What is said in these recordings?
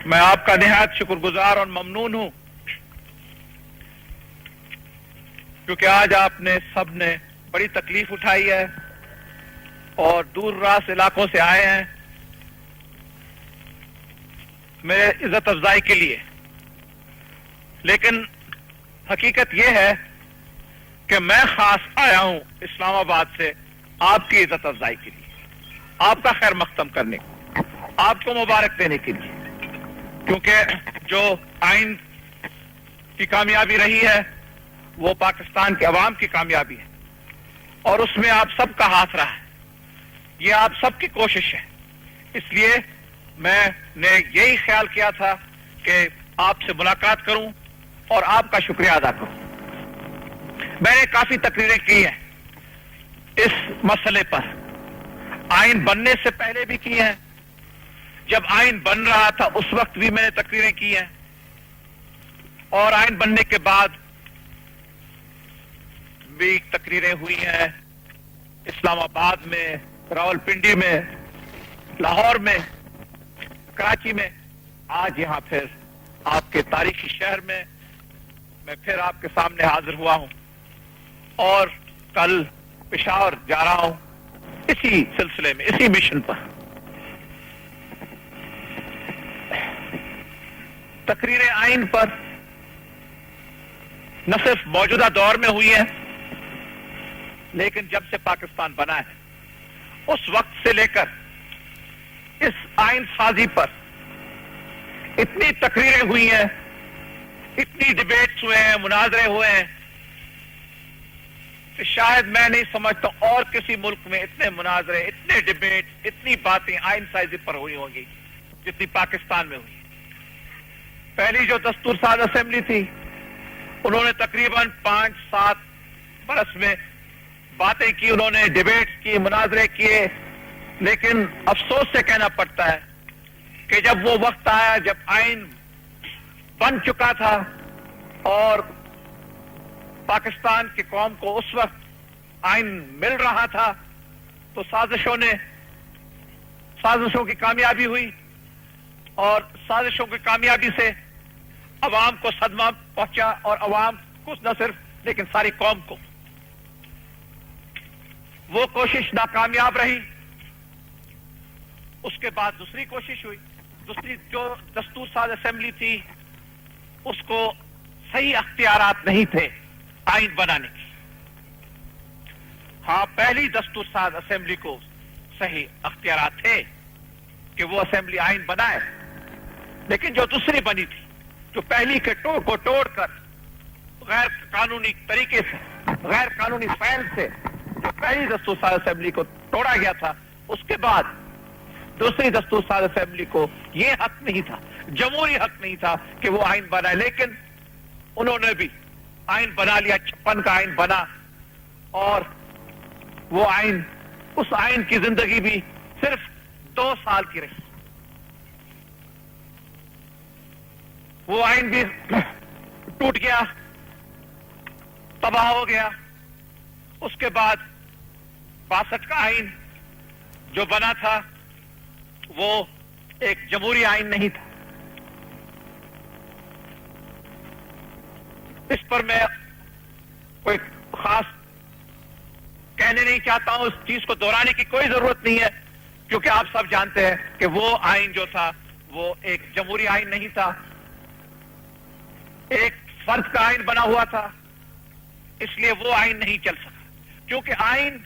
میں آپ کا نہایت شکر گزار اور ممنون ہوں کیونکہ آج آپ نے سب نے بڑی تکلیف اٹھائی ہے اور دور راز علاقوں سے آئے ہیں میرے عزت افزائی کے لیے. لیکن حقیقت یہ ہے کہ میں خاص آیا ہوں اسلام آباد سے آپ کی عزت افزائی کے لیے, آپ کا خیر مقدم کرنے کو, آپ کو مبارک دینے کے لیے, کیونکہ جو آئین کی کامیابی رہی ہے وہ پاکستان کے عوام کی کامیابی ہے اور اس میں آپ سب کا ہاتھ رہا ہے. یہ آپ سب کی کوشش ہے. اس لیے میں نے یہی خیال کیا تھا کہ آپ سے ملاقات کروں اور آپ کا شکریہ ادا کروں. میں نے کافی تقریریں کی ہیں اس مسئلے پر, آئین بننے سے پہلے بھی کی ہیں, جب آئین بن رہا تھا اس وقت بھی میں نے تقریریں کی ہیں, اور آئین بننے کے بعد بھی تقریریں ہوئی ہیں اسلام آباد میں, راولپنڈی میں, لاہور میں, کراچی میں. آج یہاں پھر آپ کے تاریخی شہر میں پھر آپ کے سامنے حاضر ہوا ہوں اور کل پشاور جا رہا ہوں اسی سلسلے میں, اسی مشن پر. تقریریں آئین پر نہ صرف موجودہ دور میں ہوئی ہیں لیکن جب سے پاکستان بنا ہے اس وقت سے لے کر اس آئین سازی پر اتنی تقریریں ہوئی ہیں, اتنی ڈبیٹس ہوئے ہیں, مناظرے ہوئے ہیں کہ شاید میں نہیں سمجھتا اور کسی ملک میں اتنے مناظرے, اتنے ڈبیٹ, اتنی باتیں آئین سازی پر ہوئی ہوں گی جتنی پاکستان میں ہوئی. پہلی جو دستور ساز اسمبلی تھی انہوں نے تقریباً 5-7 برس میں باتیں کی, انہوں نے ڈیبیٹس کی, مناظرے کیے, لیکن افسوس سے کہنا پڑتا ہے کہ جب وہ وقت آیا جب آئین بن چکا تھا اور پاکستان کی قوم کو اس وقت آئین مل رہا تھا تو سازشوں کی کامیابی ہوئی اور سازشوں کی کامیابی سے عوام کو صدمہ پہنچا اور عوام کو نہ صرف لیکن ساری قوم کو. وہ کوشش ناکامیاب رہی. اس کے بعد دوسری کوشش ہوئی, دوسری جو دستور ساز اسمبلی تھی اس کو صحیح اختیارات نہیں تھے آئین بنانے کی. ہاں, پہلی دستور ساز اسمبلی کو صحیح اختیارات تھے کہ وہ اسمبلی آئین بنائے, لیکن جو دوسری بنی تھی, جو پہلی کے کو توڑ کر غیر قانونی طریقے سے, غیر قانونی فعل سے جو پہلی دستور ساز اسمبلی کو توڑا گیا تھا, اس کے بعد دوسری دستور ساز اسمبلی کو یہ حق نہیں تھا, جمہوری حق نہیں تھا کہ وہ آئین بنائے, لیکن انہوں نے بھی آئین بنا لیا. 56 کا آئین بنا اور وہ آئین, اس آئین کی زندگی بھی صرف 2 سال کی رہی. وہ آئین بھی ٹوٹ گیا, تباہ ہو گیا. اس کے بعد 62 کا آئین جو بنا تھا وہ ایک جمہوری آئین نہیں تھا. اس پر میں کوئی خاص کہنے نہیں چاہتا ہوں, اس چیز کو دہرانے کی کوئی ضرورت نہیں ہے کیونکہ آپ سب جانتے ہیں کہ وہ آئین جو تھا وہ ایک جمہوری آئین نہیں تھا, ایک فرد کا آئین بنا ہوا تھا. اس لیے وہ آئین نہیں چل سکا کیونکہ آئین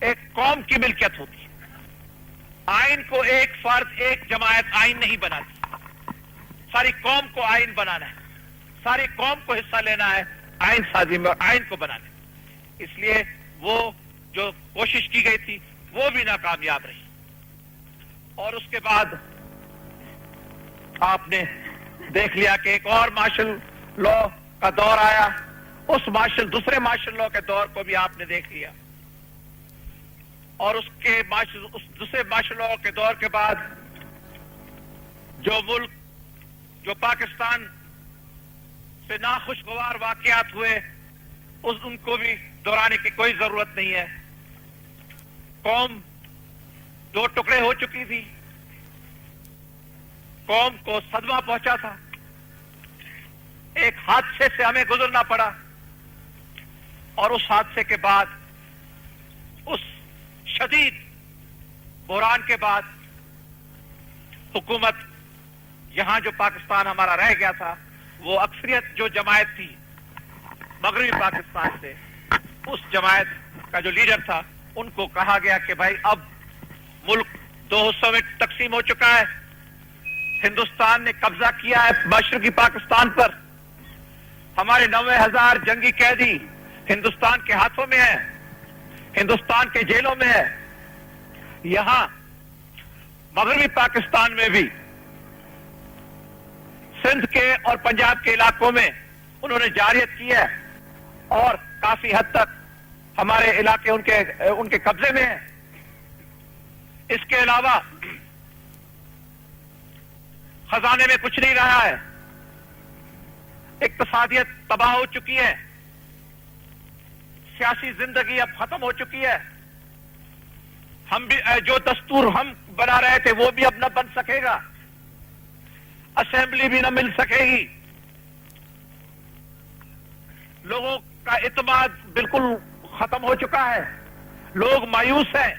ایک قوم کی ملکیت ہوتی ہے. آئین کو ایک فرد, ایک جماعت آئین نہیں بناتی, ساری قوم کو آئین بنانا ہے, ساری قوم کو حصہ لینا ہے آئین سازی میں اور آئین کو بنانے میں. اس لیے وہ جو کوشش کی گئی تھی وہ بھی ناکامیاب رہی. اور اس کے بعد آپ نے دیکھ لیا کہ ایک اور مارشل لا کا دور آیا, اس دوسرے مارشل لا کے دور کو بھی آپ نے دیکھ لیا. اور اس دوسرے مارشل لا کے دور کے بعد جو ملک, جو پاکستان سے ناخوشگوار واقعات ہوئے ان کو بھی دہرانے کی کوئی ضرورت نہیں ہے. قوم 2 ٹکڑے ہو چکی تھی, قوم کو صدمہ پہنچا تھا. ایک حادثے سے ہمیں گزرنا پڑا اور اس حادثے کے بعد, اس شدید بحران کے بعد, حکومت یہاں جو پاکستان ہمارا رہ گیا تھا, وہ اکثریت جو جماعت تھی مغربی پاکستان سے, اس جماعت کا جو لیڈر تھا, ان کو کہا گیا کہ بھائی اب ملک دو حصوں میں تقسیم ہو چکا ہے, ہندوستان نے قبضہ کیا ہے مشرقی پاکستان پر, ہمارے 90,000 جنگی قیدی ہندوستان کے ہاتھوں میں ہیں, ہندوستان کے جیلوں میں ہے. یہاں مغربی پاکستان میں بھی سندھ کے اور پنجاب کے علاقوں میں انہوں نے جارحیت کی ہے اور کافی حد تک ہمارے علاقے ان کے قبضے میں ہیں. اس کے علاوہ خزانے میں کچھ نہیں رہا ہے, اقتصادیت تباہ ہو چکی ہے, سیاسی زندگی اب ختم ہو چکی ہے. ہم بھی جو دستور ہم بنا رہے تھے وہ بھی اب نہ بن سکے گا, اسمبلی بھی نہ مل سکے گی. لوگوں کا اعتماد بالکل ختم ہو چکا ہے, لوگ مایوس ہیں.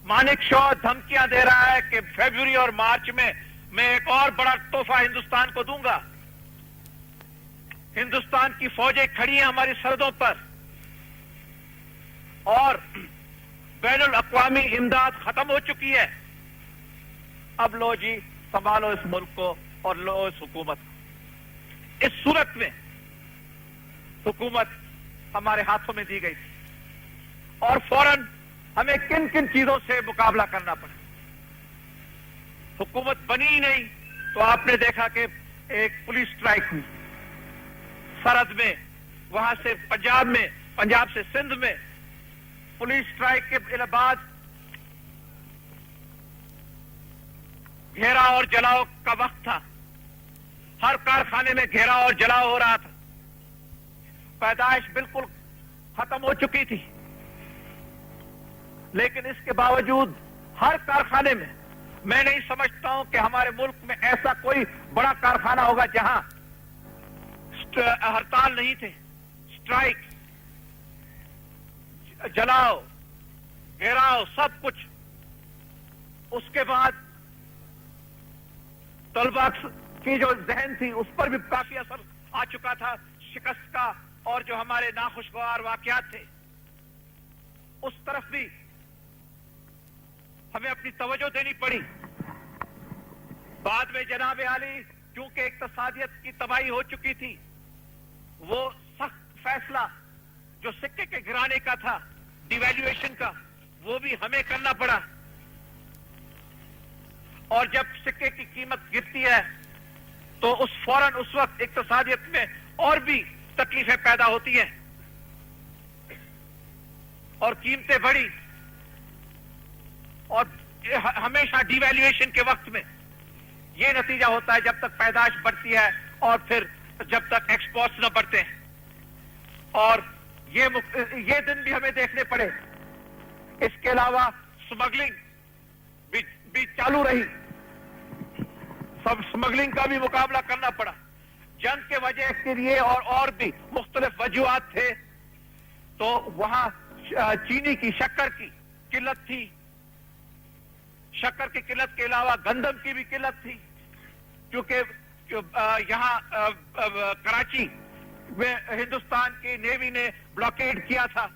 مانک شو دھمکیاں دے رہا ہے کہ فیبروری اور مارچ میں ایک اور بڑا تحفہ ہندوستان کو دوں گا. ہندوستان کی فوجیں کھڑی ہیں ہماری سرحدوں پر اور بین الاقوامی امداد ختم ہو چکی ہے. اب لو جی سنبھالو اس ملک کو اور لو اس حکومت کو. اس صورت میں حکومت ہمارے ہاتھوں میں دی گئی تھی اور فوراً ہمیں کن کن چیزوں سے مقابلہ کرنا پڑا. حکومت بنی ہی نہیں تو آپ نے دیکھا کہ ایک پولیس اسٹرائک ہوئی سرحد میں, وہاں سے پنجاب میں, پنجاب سے سندھ میں. پولیس اسٹرائک کے بعد گھیراؤ اور جلاؤ کا وقت تھا, ہر کارخانے میں گھیراؤ اور جلاؤ ہو رہا تھا. پیدائش بالکل ختم ہو چکی تھی, لیکن اس کے باوجود ہر کارخانے میں نہیں سمجھتا ہوں کہ ہمارے ملک میں ایسا کوئی بڑا کارخانہ ہوگا جہاں ہڑتال نہیں تھے, اسٹرائک, جلاؤ, گھیراؤ, سب کچھ. اس کے بعد طلبہ کی جو ذہن تھی اس پر بھی کافی اثر آ چکا تھا شکست کا, اور جو ہمارے ناخوشگوار واقعات تھے اس طرف بھی ہمیں اپنی توجہ دینی پڑی. بعد میں جناب عالی کیونکہ اقتصادیت کی تباہی ہو چکی تھی, وہ سخت فیصلہ جو سکے کے گرانے کا تھا, ڈیویلیویشن کا, وہ بھی ہمیں کرنا پڑا. اور جب سکے کی قیمت گرتی ہے تو فوراً اس وقت اقتصادیت میں اور بھی تکلیفیں پیدا ہوتی ہیں اور قیمتیں بڑھی. اور ہمیشہ ڈی ویلیویشن کے وقت میں یہ نتیجہ ہوتا ہے جب تک پیدائش بڑھتی ہے اور پھر جب تک ایکسپورٹس نہ بڑھتے ہیں. اور یہ دن بھی ہمیں دیکھنے پڑے. اس کے علاوہ سمگلنگ بھی چالو رہی, سب سمگلنگ کا بھی مقابلہ کرنا پڑا. جنگ کے وجہ کے لیے اور بھی مختلف وجوہات تھے, تو وہاں چینی کی, شکر کی قلت تھی. شکر کی قلت کے علاوہ گندم کی بھی قلت تھی, کیونکہ یہاں کراچی میں ہندوستان کی نیوی نے بلاکیڈ کیا تھا,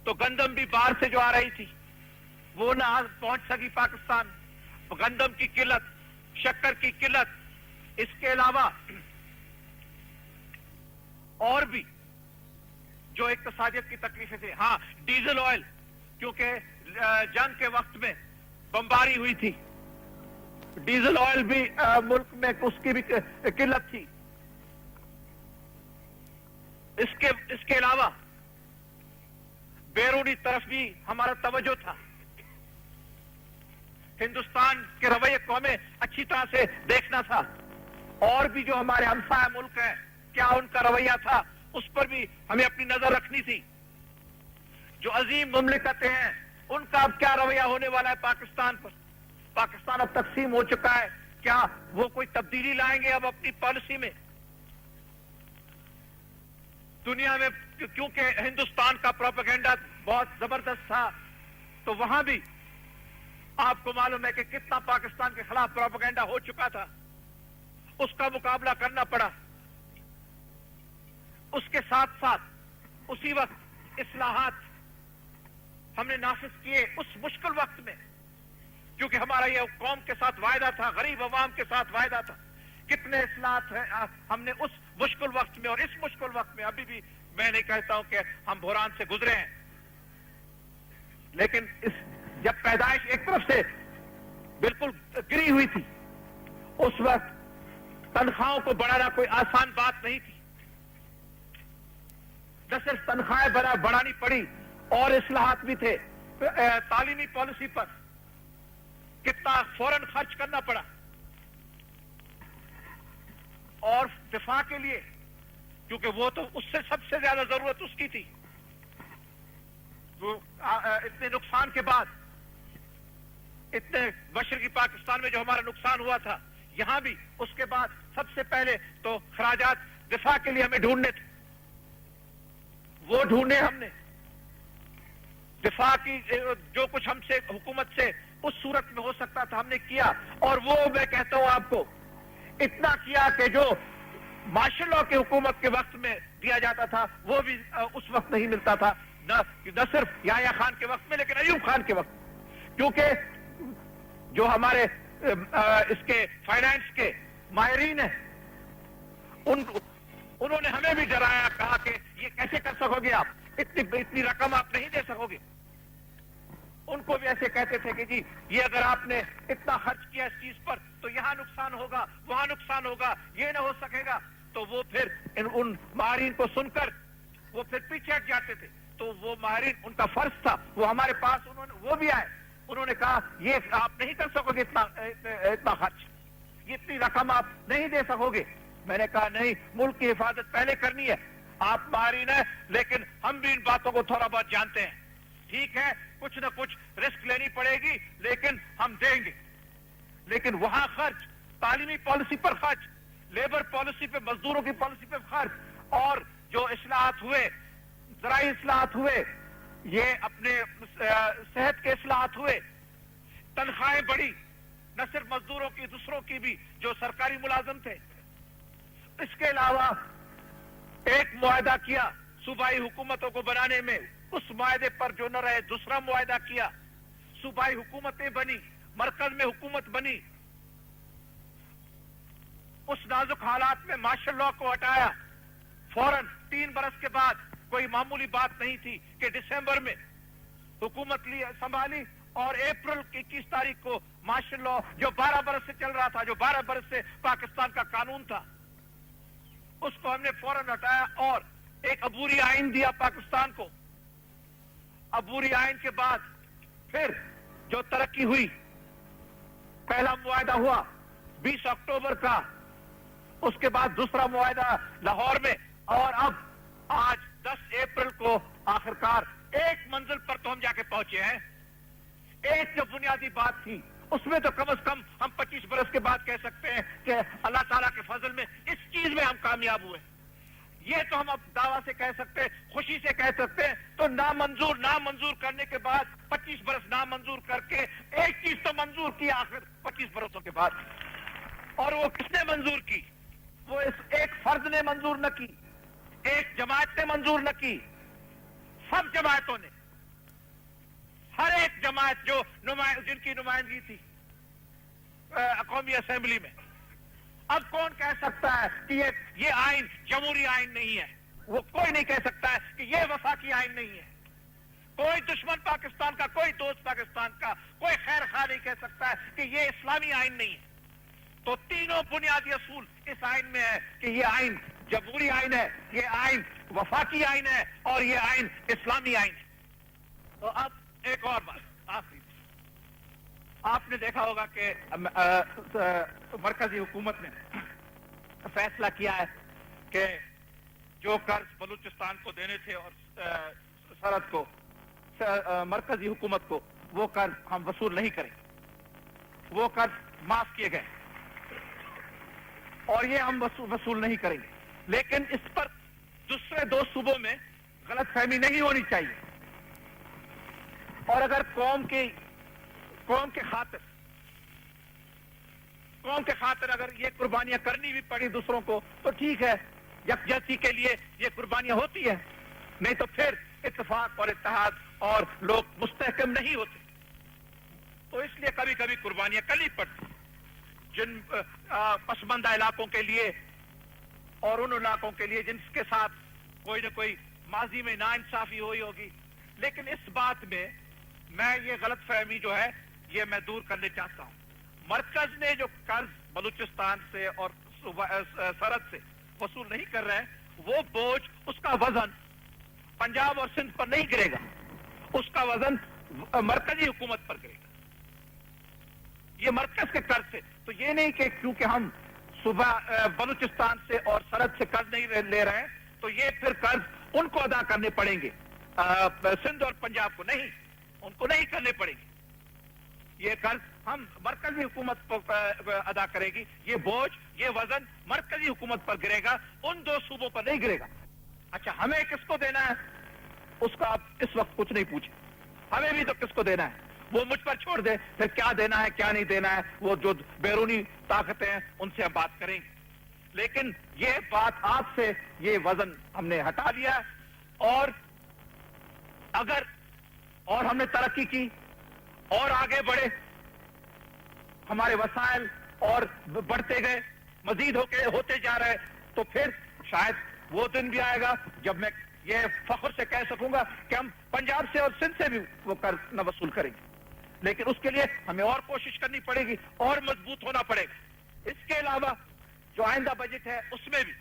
تو گندم بھی باہر سے جو آ رہی تھی وہ نہ پہنچ سکی پاکستان. گندم کی قلت, شکر کی قلت, اس کے علاوہ اور بھی جو اقتصادیت کی تکلیفیں تھیں. ہاں, ڈیزل آئل, کیونکہ جنگ کے وقت میں بمباری ہوئی تھی, ڈیزل آئل بھی ملک میں اس کی بھی قلت تھی. اس کے علاوہ بیرونی طرف بھی ہمارا توجہ تھا. ہندوستان کے رویے کو ہمیں اچھی طرح سے دیکھنا تھا, اور بھی جو ہمارے ہمسایہ ملک ہیں کیا ان کا رویہ تھا اس پر بھی ہمیں اپنی نظر رکھنی تھی. جو عظیم مملکتیں ہیں ان کا اب کیا رویہ ہونے والا ہے پاکستان پر. پاکستان اب تقسیم ہو چکا ہے، کیا وہ کوئی تبدیلی لائیں گے اب اپنی پالیسی میں؟ دنیا میں کیونکہ ہندوستان کا پروپیگنڈا بہت زبردست تھا، تو وہاں بھی آپ کو معلوم ہے کہ کتنا پاکستان کے خلاف پروپیگنڈا ہو چکا تھا، اس کا مقابلہ کرنا پڑا۔ اس کے ساتھ ساتھ اسی وقت اصلاحات ہم نے نافذ کیے اس مشکل وقت میں، کیونکہ ہمارا یہ قوم کے ساتھ وعدہ تھا، غریب عوام کے ساتھ وعدہ تھا۔ کتنے اصلاحات ہیں ہم نے اس مشکل وقت میں، اور اس مشکل وقت میں ابھی بھی میں نہیں کہتا ہوں کہ ہم بحران سے گزرے ہیں، لیکن جب پیدائش ایک طرف سے بالکل گری ہوئی تھی، اس وقت تنخواہوں کو بڑھانا کوئی آسان بات نہیں تھی۔ نہ صرف تنخواہیں بڑھانی پڑی اور اصلاحات بھی تھے۔ تعلیمی پالیسی پر کتنا فوراً خرچ کرنا پڑا، اور دفاع کے لیے، کیونکہ وہ تو اس سے سب سے زیادہ ضرورت اس کی تھی۔ وہ اتنے نقصان کے بعد، اتنے مشرقی پاکستان میں جو ہمارا نقصان ہوا تھا، یہاں بھی اس کے بعد سب سے پہلے تو خراجات دفاع کے لیے ہمیں ڈھونڈنے تھے، وہ ڈھونڈے ہم نے۔ دفاع کی جو کچھ ہم سے حکومت سے اس صورت میں ہو سکتا تھا ہم نے کیا، اور وہ میں کہتا ہوں آپ کو اتنا کیا کہ جو مارشل لاء کی حکومت کے وقت میں دیا جاتا تھا وہ بھی اس وقت نہیں ملتا تھا، نہ صرف یحییٰ خان کے وقت میں لیکن ایوب خان کے وقت، کیونکہ جو ہمارے اس کے فائنانس کے ماہرین ہیں انہوں نے ہمیں بھی ڈرایا، کہا کہ یہ کیسے کر سکو گے آپ، اتنی رقم آپ نہیں دے سکو گے۔ ان کو بھی ایسے کہتے تھے کہ جی یہ اگر آپ نے اتنا خرچ کیا اس چیز پر تو یہاں نقصان ہوگا، وہاں نقصان ہوگا، یہ نہ ہو سکے گا، تو وہ پھر ان ماہرین کو سن کر وہ پھر پیچھے ہٹ جاتے تھے۔ تو وہ ماہرین، ان کا فرض تھا، وہ ہمارے پاس وہ بھی آئے، انہوں نے کہا یہ آپ نہیں کر سکو گے اتنا خرچ، یہ اتنی رقم آپ نہیں دے سکو گے۔ میں نے کہا نہیں، ملک کی حفاظت پہلے کرنی ہے، آپ ماہرین ہیں لیکن ہم بھی ان باتوں کو تھوڑا بہت جانتے ہیں، ٹھیک ہے کچھ نہ کچھ رسک لینی پڑے گی لیکن ہم دیں گے۔ لیکن وہاں خرچ، تعلیمی پالیسی پر خرچ، لیبر پالیسی پہ، مزدوروں کی پالیسی پہ خرچ، اور جو اصلاحات ہوئے، زرعی اصلاحات ہوئے، یہ اپنے صحت کے اصلاحات ہوئے، تنخواہیں بڑھی، نہ صرف مزدوروں کی، دوسروں کی بھی جو سرکاری ملازم تھے۔ اس کے علاوہ ایک معاہدہ کیا صوبائی حکومتوں کو بنانے میں، اس معاہدے پر جو نہ رہے دوسرا معاہدہ کیا، صوبائی حکومتیں بنی، مرکز میں حکومت بنی۔ اس نازک حالات میں مارشل لاء کو ہٹایا فوراً 3 برس کے بعد، کوئی معمولی بات نہیں تھی کہ دسمبر میں حکومت سنبھالی اور اپریل کی 21 تاریخ کو مارشل لاء جو 12 برس سے چل رہا تھا، جو 12 برس سے پاکستان کا قانون تھا، اس کو ہم نے فوراً ہٹایا اور ایک عبوری آئین دیا پاکستان کو۔ عبوری آئین کے بعد پھر جو ترقی ہوئی، پہلا معاہدہ ہوا 20 اکتوبر کا، اس کے بعد دوسرا معاہدہ لاہور میں، اور اب آج 10 اپریل کو آخرکار ایک منزل پر تو ہم جا کے پہنچے ہیں۔ ایک جو بنیادی بات تھی اس میں تو کم از کم ہم 25 برس کے بعد کہہ سکتے ہیں کہ اللہ تعالیٰ کے فضل میں اس چیز میں ہم کامیاب ہوئے۔ یہ تو ہم اب دعویٰ سے کہہ سکتے ہیں، خوشی سے کہہ سکتے ہیں۔ تو نامنظور کرنے کے بعد 25 برس نامنظور کر کے ایک چیز تو منظور کی آخر 25 برسوں کے بعد، اور وہ کس نے منظور کی؟ وہ ایک فرد نے منظور نہ کی، ایک جماعت نے منظور نہ کی، سب جماعتوں نے، ہر ایک جماعت جو جن کی نمائندگی تھی قومی اسمبلی میں۔ اب کون کہہ سکتا ہے کہ یہ آئین جمہوری آئین نہیں ہے؟ وہ کوئی نہیں کہہ سکتا ہے کہ یہ وفاقی آئین نہیں ہے۔ کوئی دشمن پاکستان کا، کوئی دوست پاکستان کا، کوئی خیر خواہ نہیں کہہ سکتا ہے کہ یہ اسلامی آئین نہیں ہے۔ تو تینوں بنیادی اصول اس آئین میں ہے کہ یہ آئین جمہوری آئین ہے، یہ آئین وفاقی آئین ہے، اور یہ آئین اسلامی آئین ہے۔ تو اب ایک اور بات آخری، آپ نے دیکھا ہوگا کہ مرکزی حکومت نے فیصلہ کیا ہے کہ جو قرض بلوچستان کو دینے تھے اور سرحد کو، مرکزی حکومت کو، وہ قرض ہم وصول نہیں کریں۔ وہ قرض معاف کیے گئے اور یہ ہم وصول نہیں کریں گے. لیکن اس پر دوسرے دو صوبوں میں غلط فہمی نہیں ہونی چاہیے. اور اگر قوم کے خاطر اگر یہ قربانیاں کرنی بھی پڑی دوسروں کو تو ٹھیک ہے, یکجہتی کے لیے یہ قربانیاں ہوتی ہیں, نہیں تو پھر اتفاق اور اتحاد اور لوگ مستحکم نہیں ہوتے. تو اس لیے کبھی کبھی قربانیاں کرنی پڑتی جن پسماندہ علاقوں کے لیے اور ان علاقوں کے لیے جن کے ساتھ کوئی نہ کوئی ماضی میں ناانصافی ہوئی ہوگی. لیکن اس بات میں یہ غلط فہمی جو ہے یہ میں دور کرنے چاہتا ہوں. مرکز نے جو قرض بلوچستان سے اور سرحد سے وصول نہیں کر رہے ہیں, وہ بوجھ, اس کا وزن پنجاب اور سندھ پر نہیں گرے گا, اس کا وزن مرکزی حکومت پر گرے گا. یہ مرکز کے قرض سے, تو یہ نہیں کہ کیونکہ ہم صوبہ بلوچستان سے اور سرحد سے قرض نہیں لے رہے ہیں تو یہ پھر قرض ان کو ادا کرنے پڑیں گے, سندھ اور پنجاب کو نہیں, ان کو نہیں کرنے پڑیں گے. یہ قرض ہم مرکزی حکومت ادا کرے گی. یہ بوجھ, یہ وزن مرکزی حکومت پر گرے گا, ان دو صوبوں پر نہیں گرے گا. اچھا, ہمیں کس کو دینا ہے اس کا آپ اس وقت کچھ نہیں پوچھیں. ہمیں بھی تو کس کو دینا ہے وہ مجھ پر چھوڑ دے, پھر کیا دینا ہے کیا نہیں دینا ہے وہ جو بیرونی طاقتیں ہیں ان سے ہم بات کریں گے. لیکن یہ بات آپ سے یہ وزن ہم نے ہٹا دیا, اور اگر اور ہم نے ترقی کی اور آگے بڑھے, ہمارے وسائل اور بڑھتے گئے, مزید ہوتے جا رہے, تو پھر شاید وہ دن بھی آئے گا جب میں یہ فخر سے کہہ سکوں گا کہ ہم پنجاب سے اور سندھ سے بھی وہ قرض نہ وصول کریں گے. لیکن اس کے لیے ہمیں اور کوشش کرنی پڑے گی اور مضبوط ہونا پڑے گا. اس کے علاوہ جو آئندہ بجٹ ہے اس میں بھی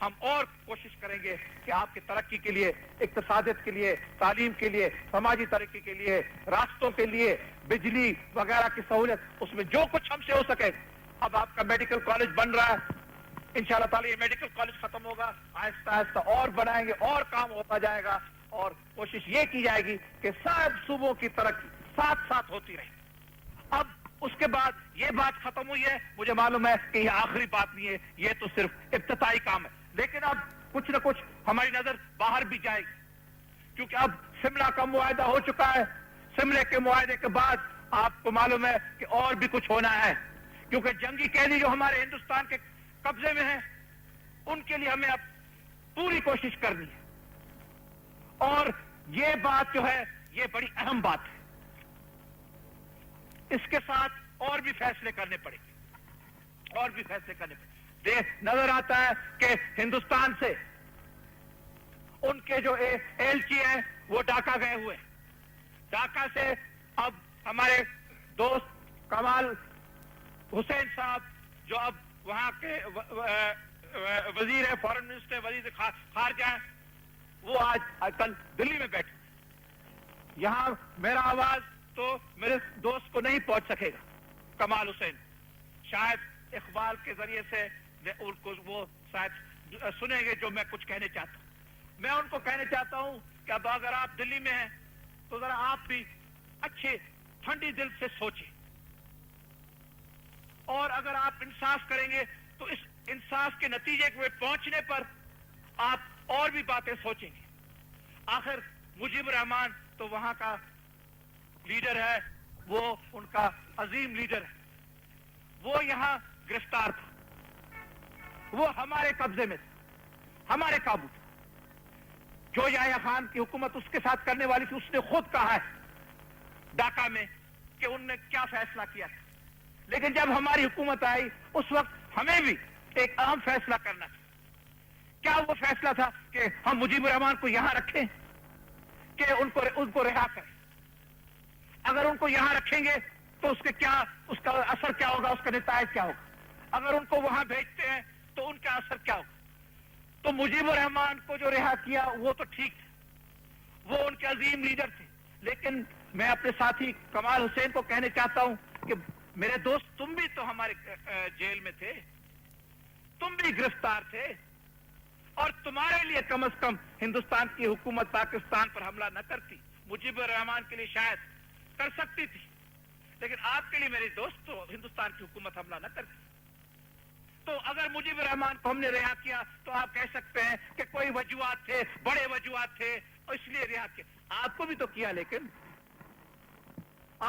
ہم اور کوشش کریں گے کہ آپ کی ترقی کے لیے, اقتصادیت کے لیے, تعلیم کے لیے, سماجی ترقی کے لیے, راستوں کے لیے, بجلی وغیرہ کی سہولت, اس میں جو کچھ ہم سے ہو سکے. اب آپ کا میڈیکل کالج بن رہا ہے, انشاءاللہ تعالی یہ میڈیکل کالج ختم ہوگا, آہستہ آہستہ اور بنائیں گے اور کام ہوتا جائے گا, اور کوشش یہ کی جائے گی کہ سب صوبوں کی ترقی ساتھ ساتھ ہوتی رہے. اب اس کے بعد یہ بات ختم ہوئی ہے, مجھے معلوم ہے کہ یہ آخری بات نہیں ہے, یہ تو صرف ابتدائی کام ہے. لیکن اب کچھ نہ کچھ ہماری نظر باہر بھی جائے گی, کیونکہ اب شملہ کا معاہدہ ہو چکا ہے. شملے کے معاہدے کے بعد آپ کو معلوم ہے کہ اور بھی کچھ ہونا ہے, کیونکہ جنگی قیدی جو ہمارے ہندوستان کے قبضے میں ہیں ان کے لیے ہمیں اب پوری کوشش کرنی ہے. اور یہ بات جو ہے یہ بڑی اہم بات ہے, اس کے ساتھ اور بھی فیصلے کرنے پڑیں گے, اور بھی فیصلے کرنے پڑیں گے. نظر آتا ہے کہ ہندوستان سے ان کے جو ایلچی ہیں وہ ڈھاکہ گئے ہوئے. ڈھاکہ سے اب ہمارے دوست کمال حسین صاحب جو اب وہاں کے وزیر ہے, فارن منسٹر, وزیر خارجہ ہیں, وہ آج کل دلی میں بیٹھے. یہاں میرا آواز تو میرے دوست کو نہیں پہنچ سکے گا, کمال حسین, شاید اقبال کے ذریعے سے ان کو وہ شاید سنیں گے جو میں کچھ کہنے چاہتا ہوں. میں ان کو کہنے چاہتا ہوں کہ اب اگر آپ دلی میں ہیں تو ذرا آپ بھی اچھے ٹھنڈی دل سے سوچیں, اور اگر آپ انصاف کریں گے تو اس انصاف کے نتیجے کو پہنچنے پر آپ اور بھی باتیں سوچیں گے. آخر مجیب الرحمان تو وہاں کا لیڈر ہے, وہ ان کا عظیم لیڈر ہے, وہ یہاں گرفتار تھا, وہ ہمارے قبضے میں تھا, ہمارے قابو تھا. جو یحییٰ خان کی حکومت اس کے ساتھ کرنے والی تھی, اس نے خود کہا ہے ڈھاکہ میں کہ ان نے کیا فیصلہ کیا تھا. لیکن جب ہماری حکومت آئی اس وقت ہمیں بھی ایک اہم فیصلہ کرنا تھا. کیا وہ فیصلہ تھا کہ ہم مجیب الرحمان کو یہاں رکھیں کہ ان کو رہا کریں. اگر ان کو یہاں رکھیں گے تو اس کا اثر کیا ہوگا, اس کا نتائج کیا ہوگا. اگر ان کو وہاں بھیجتے ہیں تو ان کا اثر کیا ہوگا. تو مجیب الرحمان کو جو رہا کیا وہ تو ٹھیک تھا, وہ ان کے عظیم لیڈر تھے. لیکن میں اپنے ساتھی کمال حسین کو کہنے چاہتا ہوں کہ میرے دوست, تم بھی تو ہمارے جیل میں تھے, تم بھی گرفتار تھے, اور تمہارے لیے کم از کم ہندوستان کی حکومت پاکستان پر حملہ نہ کرتی. مجیب الرحمان کے لیے شاید کر سکتی تھی, لیکن آپ کے لیے میرے دوست تو ہندوستان کی حکومت حملہ نہ کرتی. تو اگر مجیب الرحمان کو ہم نے رہا کیا تو آپ کہہ سکتے ہیں کہ کوئی وجوہات تھے, بڑے وجوہات تھے اور اس لیے رہا کیا. آپ کو بھی تو کیا, لیکن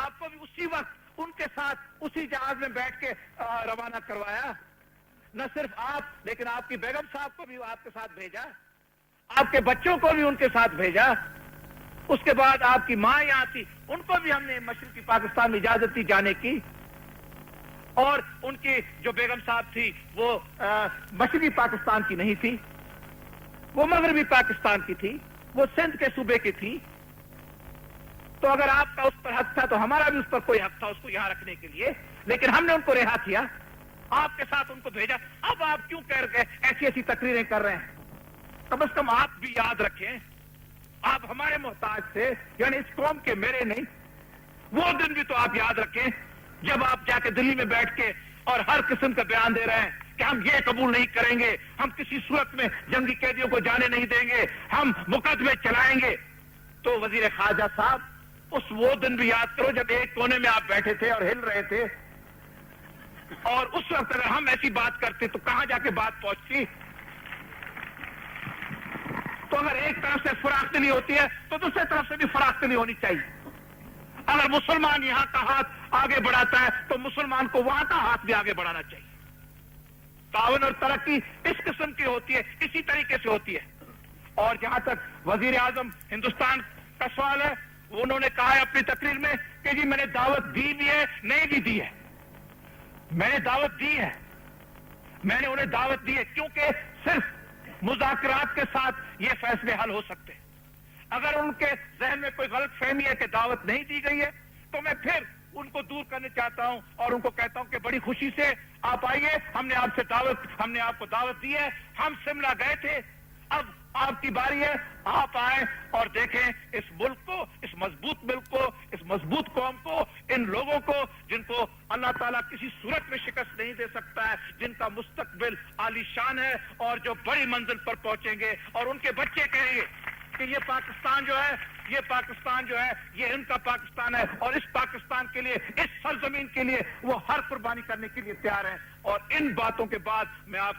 آپ کو بھی اسی وقت ان کے ساتھ اسی جہاز میں بیٹھ کے روانہ کروایا. نہ صرف آپ لیکن آپ کی بیگم صاحب کو بھی آپ کے ساتھ بھیجا, آپ کے بچوں کو بھی ان کے ساتھ بھیجا. اس کے بعد آپ کی ماں یہاں تھی, ان کو بھی ہم نے مشرقی پاکستان میں اجازت دی جانے کی. اور ان کی جو بیگم صاحب تھی وہ مشرقی پاکستان کی نہیں تھی, وہ مغربی پاکستان کی تھی, وہ سندھ کے صوبے کی تھی. تو اگر آپ کا اس پر حق تھا تو ہمارا بھی اس پر کوئی حق تھا اس کو یہاں رکھنے کے لیے, لیکن ہم نے ان کو رہا کیا, آپ کے ساتھ ان کو بھیجا. اب آپ کیوں کہہ رہے ایسی ایسی تقریریں کر رہے ہیں؟ کم از کم آپ بھی یاد رکھیں, آپ ہمارے محتاج تھے, یعنی اس قوم کے میرے نہیں. وہ دن بھی تو آپ یاد رکھیں جب آپ جا کے دلی میں بیٹھ کے اور ہر قسم کا بیان دے رہے ہیں کہ ہم یہ قبول نہیں کریں گے, ہم کسی صورت میں جنگی قیدیوں کو جانے نہیں دیں گے, ہم مقدمے چلائیں گے. تو وزیر خارجہ صاحب, اس وہ دن بھی یاد کرو جب ایک کونے میں آپ بیٹھے تھے اور ہل رہے تھے, اور اس وقت اگر ہم ایسی بات کرتے تو کہاں جا کے بات پہنچتی. تو اگر ایک طرف سے فراخ دلی ہوتی ہے تو دوسری طرف سے بھی فراخ دلی ہونی چاہیے. اگر مسلمان یہاں کا ہاتھ آگے بڑھاتا ہے تو مسلمان کو وہاں کا ہاتھ بھی آگے بڑھانا چاہیے. تعاون اور ترقی اس قسم کی ہوتی ہے, اسی طریقے سے ہوتی ہے. اور جہاں تک وزیر اعظم ہندوستان کا سوال ہے, انہوں نے کہا ہے اپنی تقریر میں کہ جی میں نے دعوت دی بھی ہے, نہیں بھی دی ہے. میں نے دعوت دی ہے, میں نے انہیں دعوت دی ہے, کیونکہ صرف مذاکرات کے ساتھ یہ فیصلے حل ہو سکتے ہیں. اگر ان کے ذہن میں کوئی غلط فہمی ہے کہ دعوت نہیں دی گئی ہے تو میں پھر ان کو دور کرنے چاہتا ہوں اور ان کو کہتا ہوں کہ بڑی خوشی سے آپ آئیے, ہم نے آپ کو دعوت دی ہے. ہم شملہ گئے تھے, اب آپ کی باری ہے, آپ آئیں اور دیکھیں اس ملک کو, اس مضبوط ملک کو, اس مضبوط قوم کو, ان لوگوں کو جن کو اللہ تعالیٰ کسی صورت میں شکست نہیں دے سکتا ہے, جن کا مستقبل عالی شان ہے اور جو بڑی منزل پر پہنچیں گے. اور ان کے بچے کہیں گے کہ یہ پاکستان جو ہے, یہ ان کا پاکستان ہے, اور اس پاکستان کے لیے, اس سرزمین کے لیے وہ ہر قربانی کرنے کے لیے تیار ہیں. اور ان باتوں کے بعد میں آپ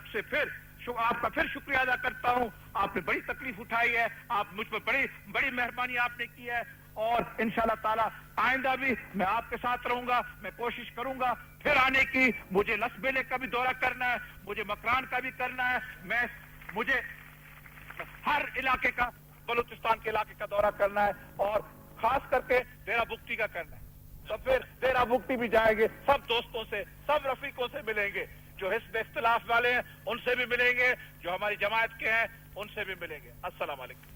کا پھر شکریہ ادا کرتا ہوں. آپ نے بڑی تکلیف اٹھائی ہے, آپ مجھ پر بڑی مہربانی آپ نے کی ہے, اور انشاءاللہ تعالی آئندہ بھی میں آپ کے ساتھ رہوں گا. میں کوشش کروں گا پھر آنے کی. مجھے لسبیلے کا بھی دورہ کرنا ہے, مجھے مکران کا بھی کرنا ہے, مجھے ہر علاقے کا, بلوچستان کے علاقے کا دورہ کرنا ہے, اور خاص کر کے ڈیرہ بگٹی کا کرنا ہے. تو پھر ڈیرہ بگٹی بھی جائیں گے, سب دوستوں سے, سب رفیقوں سے ملیں گے, جو حزب اختلاف والے ہیں ان سے بھی ملیں گے, جو ہماری جماعت کے ہیں ان سے بھی ملیں گے. السلام علیکم.